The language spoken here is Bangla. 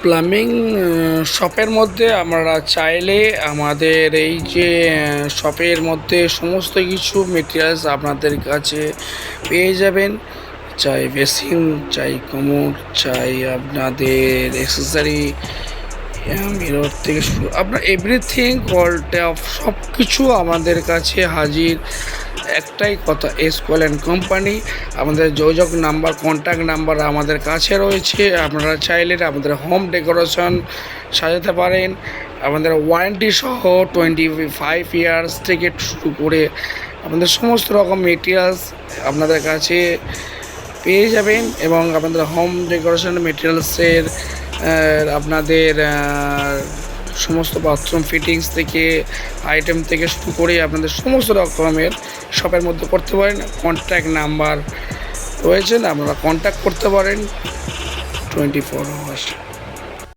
প্লাম্বিং শপের মধ্যে আমরা চাইলে আমাদের এই যে শপের মধ্যে সমস্ত কিছু মেটেরিয়ালস আপনাদের কাছে পেয়ে যাবেন। চাই বেসিন, চাই কোমোড, চাই আপনাদের অ্যাক্সেসরি, মিরর থেকে শুরু আপনার এভরিথিং অফ সব কিছু আমাদের কাছে হাজির। একটাই কথা, এসকোয়েল অ্যান্ড কোম্পানি। আমাদের যোগাযোগ নাম্বার, কন্ট্যাক্ট নাম্বার আমাদের কাছে রয়েছে। আপনারা চাইলে আমাদের হোম ডেকোরেশন সাজাতে পারেন। আমাদের ওয়ারেন্টি সহ 25 ইয়ার্স থেকে শুরু করে আমাদের সমস্ত রকম মেটেরিয়ালস আপনাদের কাছে পেয়ে যাবেন। এবং আপনাদের হোম ডেকোরেশন মেটেরিয়ালসের আপনাদের সমস্ত বাথরুম ফিটিংস থেকে আইটেম থেকে শুরু করে আপনাদের সমস্ত রকমের শপের মধ্যে করতে পারেন। কন্ট্যাক্ট নাম্বার রয়েছেন, আপনারা কন্ট্যাক্ট করতে পারেন 24 আওয়ার্স।